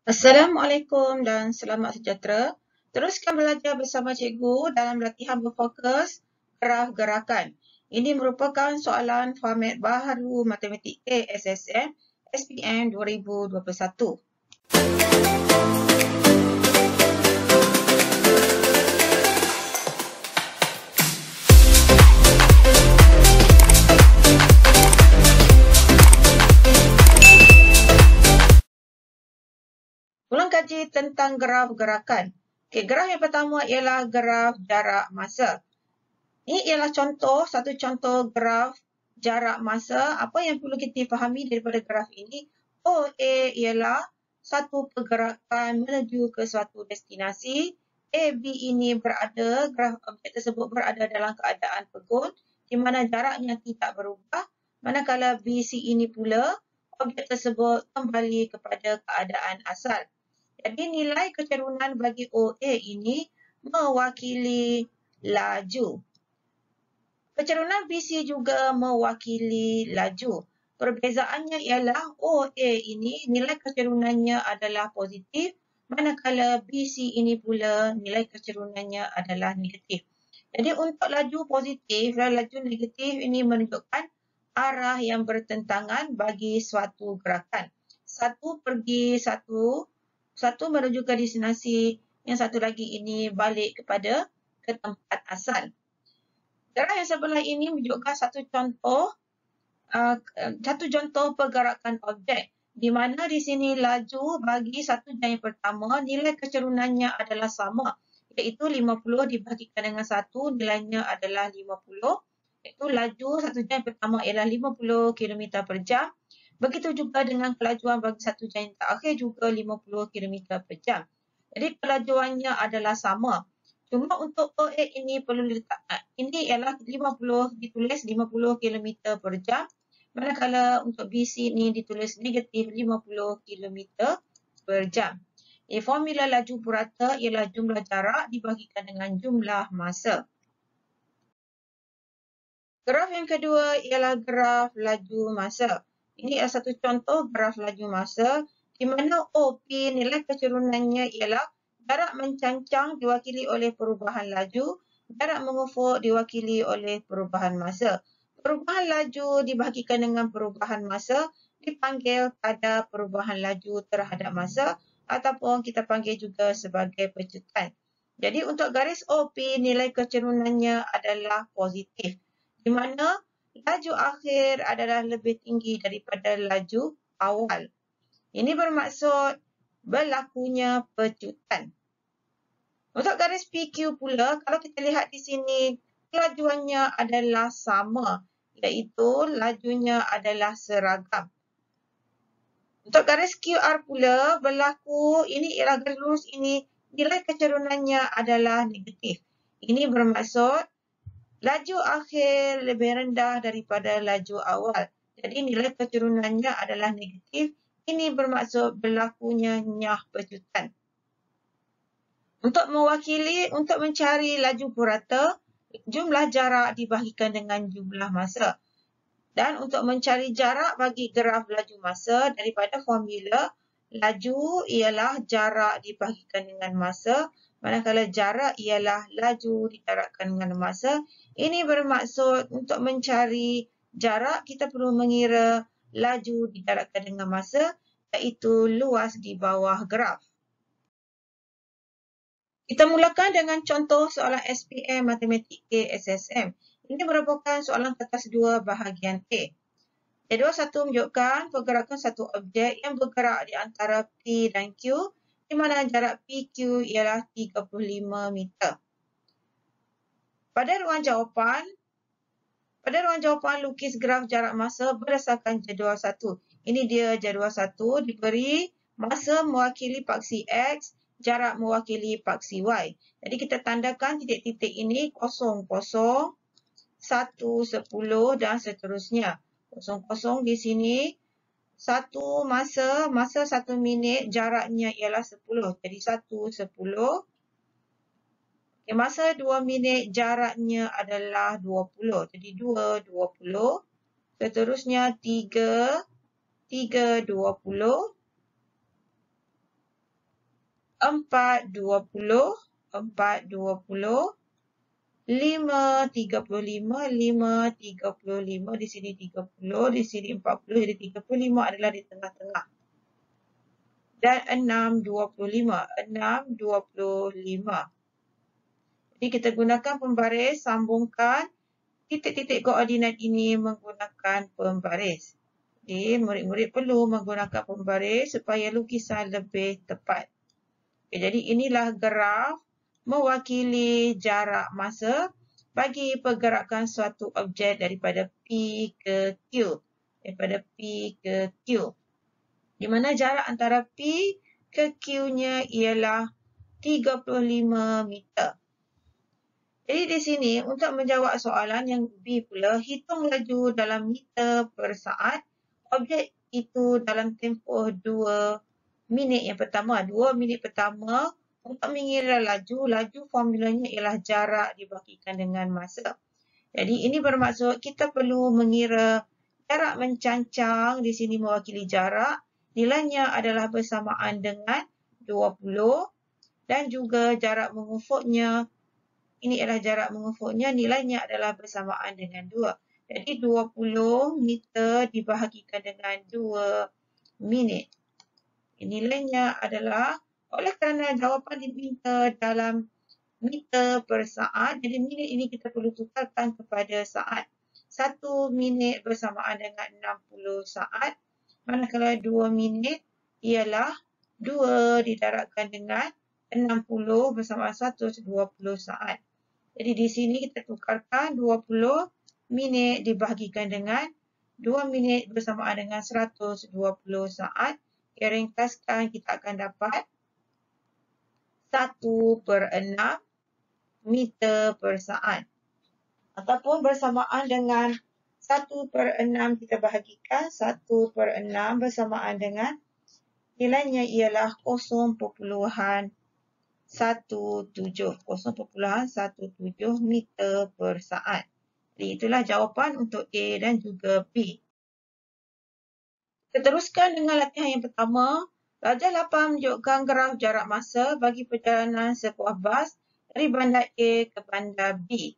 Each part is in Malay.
Assalamualaikum dan selamat sejahtera. Teruskan belajar bersama cikgu dalam latihan berfokus graf gerakan. Ini merupakan soalan format baharu Matematik A SSM SPM 2021. Ulang kaji tentang graf gerakan. Okey, graf yang pertama ialah graf jarak masa. Ini ialah satu contoh graf jarak masa. Apa yang perlu kita fahami daripada graf ini? OA ialah satu pergerakan menuju ke suatu destinasi. AB ini graf objek tersebut berada dalam keadaan pegun di mana jaraknya tidak berubah. Manakala BC ini pula, objek tersebut kembali kepada keadaan asal. Jadi nilai kecerunan bagi OA ini mewakili laju. Kecerunan BC juga mewakili laju. Perbezaannya ialah OA ini nilai kecerunannya adalah positif, manakala BC ini pula nilai kecerunannya adalah negatif. Jadi untuk laju positif dan laju negatif ini menunjukkan arah yang bertentangan bagi suatu gerakan. Satu pergi satu menuju ke destinasi, yang satu lagi ini balik ke tempat asal. Graf yang sebelah ini menunjukkan satu contoh pergerakan objek di mana di sini laju bagi satu jam yang pertama nilai kecerunannya adalah sama, iaitu 50 dibahagikan dengan 1 nilainya adalah 50, iaitu laju satu jam yang pertama ialah 50 km per jam. Begitu juga dengan kelajuan bagi satu jam yang terakhir juga 50 km per jam. Jadi kelajuannya adalah sama. Cuma untuk OA ini perlu diletakkan. Ini ialah 50 ditulis 50 km per jam. Manakala untuk BC ini ditulis negatif 50 km per jam. Formula laju purata ialah jumlah jarak dibahagikan dengan jumlah masa. Graf yang kedua ialah graf laju masa. Ini adalah satu contoh graf laju masa di mana OP nilai kecerunannya ialah jarak mencancang diwakili oleh perubahan laju, jarak mengufuk diwakili oleh perubahan masa. Perubahan laju dibahagikan dengan perubahan masa dipanggil kadar perubahan laju terhadap masa ataupun kita panggil juga sebagai pecutan. Jadi untuk garis OP nilai kecerunannya adalah positif, di mana laju akhir adalah lebih tinggi daripada laju awal. Ini bermaksud berlakunya pecutan. Untuk garis PQ pula, kalau kita lihat di sini, kelajuannya adalah sama, iaitu lajunya adalah seragam. Untuk garis QR pula, ini ialah garis lurus ini, nilai kecerunannya adalah negatif. Ini bermaksud laju akhir lebih rendah daripada laju awal. Jadi nilai kecerunannya adalah negatif. Ini bermaksud berlakunya nyah pecutan. Untuk mencari laju purata, jumlah jarak dibahagikan dengan jumlah masa. Dan untuk mencari jarak bagi graf laju masa daripada formula, laju ialah jarak dibahagikan dengan masa, manakala jarak ialah laju dijarakkan dengan masa. Ini bermaksud untuk mencari jarak, kita perlu mengira laju dijarakkan dengan masa, iaitu luas di bawah graf. Kita mulakan dengan contoh soalan SPM Matematik A SSM. Ini merupakan soalan kertas 2 bahagian A. Jadual 1 menunjukkan pergerakan satu objek yang bergerak di antara P dan Q, di mana jarak PQ ialah 35 meter. Pada ruang jawapan, lukis graf jarak masa berdasarkan jadual 1. Ini dia jadual 1, diberi masa mewakili paksi X, jarak mewakili paksi Y. Jadi kita tandakan titik-titik ini 0, 0, 1, 10 dan seterusnya. 0 di sini, masa 1 minit, jaraknya ialah 10. Jadi 1, 10. Masa 2 minit, jaraknya adalah 20. Jadi 2, 20. Seterusnya 3, 20. 4, 20, 5, 35, di sini 30, di sini 40, jadi 35 adalah di tengah-tengah. Dan 6, 25. Jadi kita gunakan pembaris, sambungkan titik-titik koordinat ini menggunakan pembaris. Jadi murid-murid perlu menggunakan pembaris supaya lukisan lebih tepat. Jadi inilah graf mewakili jarak masa bagi pergerakan suatu objek daripada P ke Q. Di mana jarak antara P ke Q-nya ialah 35 meter. Jadi di sini untuk menjawab soalan yang B pula, hitung laju dalam meter per saat objek itu dalam tempoh 2 minit yang pertama. 2 minit pertama untuk mengira laju formulanya ialah jarak dibahagikan dengan masa. Jadi ini bermaksud kita perlu mengira jarak mencancang, di sini mewakili jarak. Nilainya adalah bersamaan dengan 20 dan juga jarak mengufuknya. Ini adalah jarak mengufuknya, nilainya adalah bersamaan dengan 2. Jadi 20 meter dibahagikan dengan 2 minit. Nilainya adalah, oleh kerana jawapan diminta dalam meter per saat, jadi minit ini kita perlu tukarkan kepada saat. 1 minit bersamaan dengan 60 saat, manakala 2 minit ialah 2 didarabkan dengan 60 bersama 120 saat. Jadi di sini kita tukarkan 20 minit dibahagikan dengan 2 minit bersamaan dengan 120 saat. Ringkaskan, kita akan dapat 1/6 meter per saat. Ataupun bersamaan dengan 1/6 kita bahagikan, 1/6 bersamaan dengan nilainya ialah 0.17 meter per saat. Jadi itulah jawapan untuk A dan juga B. Kita teruskan dengan latihan yang pertama. Pelajar 8 menunjukkan graf jarak masa bagi perjalanan sebuah bas dari bandar A ke bandar B.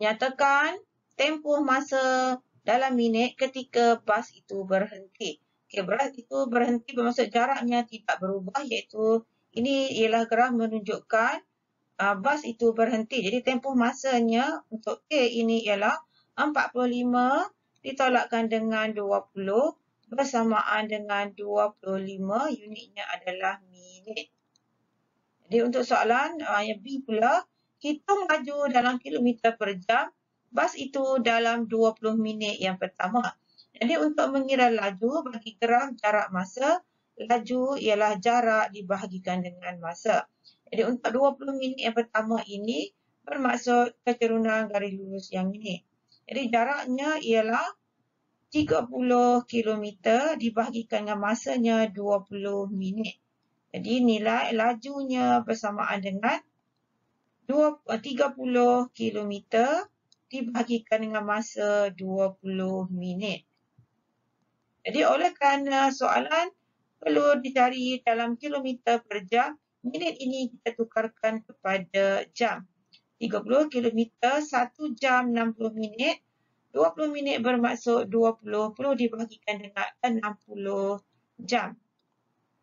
Nyatakan tempoh masa dalam minit ketika bas itu berhenti. Bas itu berhenti bermaksud jaraknya tidak berubah, iaitu ini ialah graf menunjukkan bas itu berhenti. Jadi tempoh masanya untuk A ini ialah 45 ditolakkan dengan 20 bersamaan dengan 25, unitnya adalah minit. Jadi untuk soalan yang B pula, hitung laju dalam kilometer per jam bas itu dalam 20 minit yang pertama. Jadi untuk mengira laju bagi graf jarak masa, laju ialah jarak dibahagikan dengan masa. Jadi untuk 20 minit yang pertama ini bermaksud kecerunan garis lurus yang ini. Jadi jaraknya ialah 30 km dibahagikan dengan masanya 20 minit. Jadi nilai lajunya bersamaan dengan 30 km dibahagikan dengan masa 20 minit. Jadi oleh kerana soalan perlu dicari dalam kilometer per jam, minit ini kita tukarkan kepada jam. 30 km 1 jam 60 minit. 20 minit bermaksud 20 perlu dibahagikan dengan 60 jam.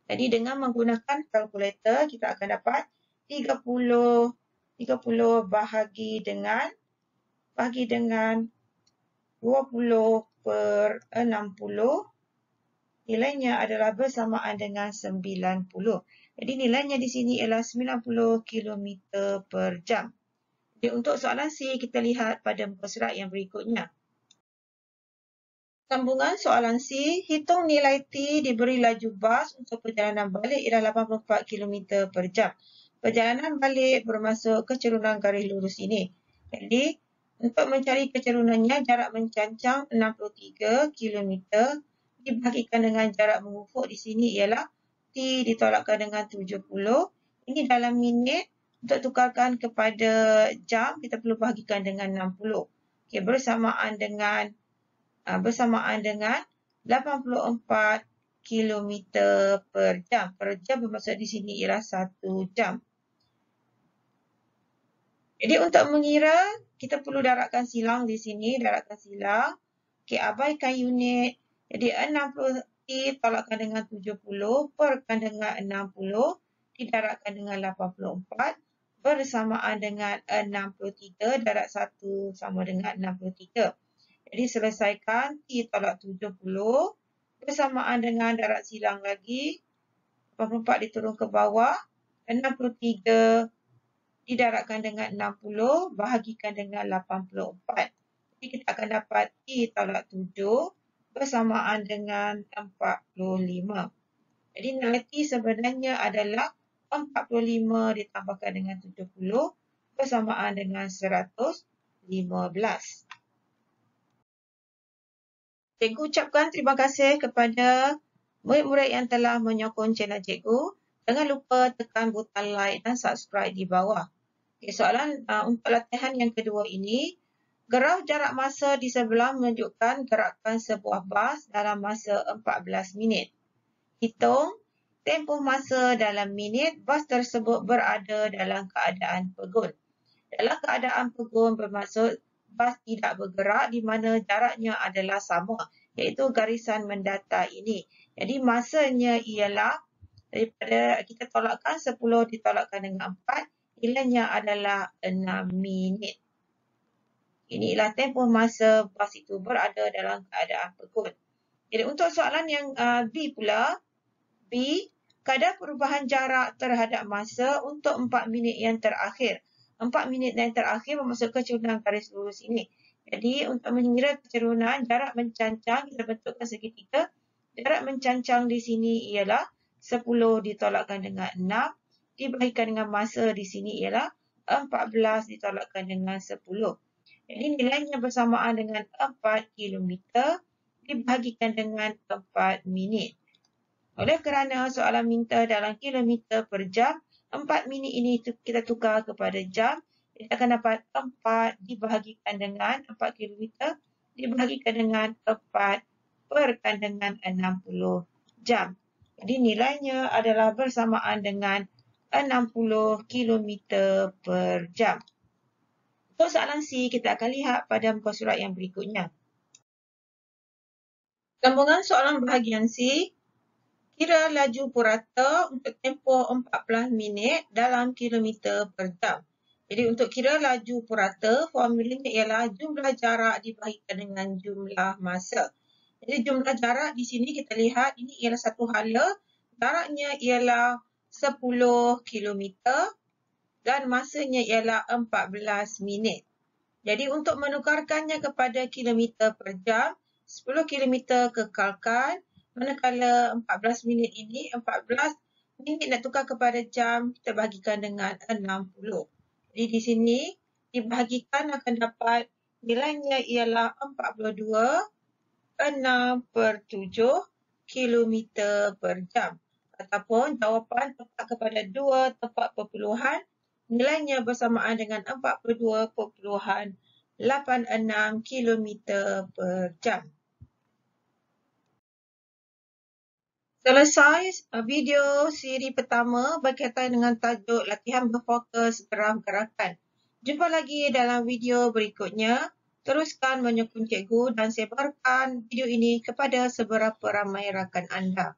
Jadi dengan menggunakan kalkulator kita akan dapat 30 bahagi dengan 20/60, nilainya adalah bersamaan dengan 90. Jadi nilainya di sini ialah 90 km per jam. Jadi untuk soalan C, kita lihat pada muka surat yang berikutnya. Sambungan soalan C, hitung nilai T diberi laju bas untuk perjalanan balik ialah 84 km per jam. Perjalanan balik bermaksud kecerunan garis lurus ini. Jadi, untuk mencari kecerunannya, jarak mencancang 63 km dibahagikan dengan jarak mengufuk di sini ialah T ditolakkan dengan 70. Ini dalam minit. Untuk tukarkan kepada jam, kita perlu bahagikan dengan 60. Bersamaan dengan 84 kilometer per jam. Per jam bermaksud di sini ialah 1 jam. Jadi untuk mengira, kita perlu darabkan silang di sini, darabkan silang. Okey, abaikan unit. Jadi 60T tolakkan dengan 70, perkan dengan 60, didarabkan dengan 84, bersamaan dengan 63, darab 1 sama dengan 63. Jadi selesaikan T tolak 70, bersamaan dengan darab silang lagi, 84 diturun ke bawah, 63 didarabkan dengan 60, bahagikan dengan 84. Jadi kita akan dapat T tolak 7 bersamaan dengan 45. Jadi nilai T sebenarnya adalah 45 ditambahkan dengan 70 bersamaan dengan 115. Cikgu ucapkan terima kasih kepada murid-murid yang telah menyokong channel cikgu. Jangan lupa tekan butang like dan subscribe di bawah. Okay, soalan untuk latihan yang kedua ini, graf jarak masa di sebelah menunjukkan gerakan sebuah bas dalam masa 14 minit. Hitung tempoh masa dalam minit bas tersebut berada dalam keadaan pegun. Dalam keadaan pegun bermaksud bas tidak bergerak di mana jaraknya adalah sama, iaitu garisan mendatar ini. Jadi masanya ialah daripada kita tolakkan 10 ditolakkan dengan 4, nilainya adalah 6 minit. Inilah tempoh masa bas itu berada dalam keadaan pegun. Jadi untuk soalan yang B pula, B, kadar perubahan jarak terhadap masa untuk 4 minit yang terakhir. 4 minit yang terakhir bermaksud kecerunan garis lurus ini. Jadi untuk mengira kecerunan, jarak mencancang, kita bentukkan segitiga. Jarak mencancang di sini ialah 10 ditolakkan dengan 6. Dibahagikan dengan masa di sini ialah 14 ditolakkan dengan 10. Jadi nilainya bersamaan dengan 4 kilometer dibahagikan dengan 4 minit. Oleh kerana soalan minta dalam kilometer per jam, 4 minit ini kita tukar kepada jam. Kita akan dapat 4 dibahagikan dengan 4 kilometer dibahagikan dengan 4 perkan dengan 60 jam. Jadi nilainya adalah bersamaan dengan 60 km per jam. Untuk soalan C, kita akan lihat pada muka surat yang berikutnya. Sambungan soalan bahagian C. Kira laju purata untuk tempoh 14 minit dalam kilometer per jam. Jadi untuk kira laju purata, formulanya ialah jumlah jarak dibahagikan dengan jumlah masa. Jadi jumlah jarak di sini kita lihat ini ialah satu hala. Jaraknya ialah 10 km dan masanya ialah 14 minit. Jadi untuk menukarkannya kepada kilometer per jam, 10 km kekalkan. Manakala 14 minit ini, 14 minit nak tukar kepada jam, kita bahagikan dengan 60. Jadi di sini dibahagikan akan dapat nilainya ialah 42.6/7 km per jam. Ataupun jawapan tepat kepada 2 tepat perpuluhan, nilainya bersamaan dengan 42.86 km per jam. Selesai video siri pertama berkaitan dengan tajuk latihan berfokus graf gerakan. Jumpa lagi dalam video berikutnya. Teruskan menyokong cikgu dan sebarkan video ini kepada seberapa ramai rakan anda.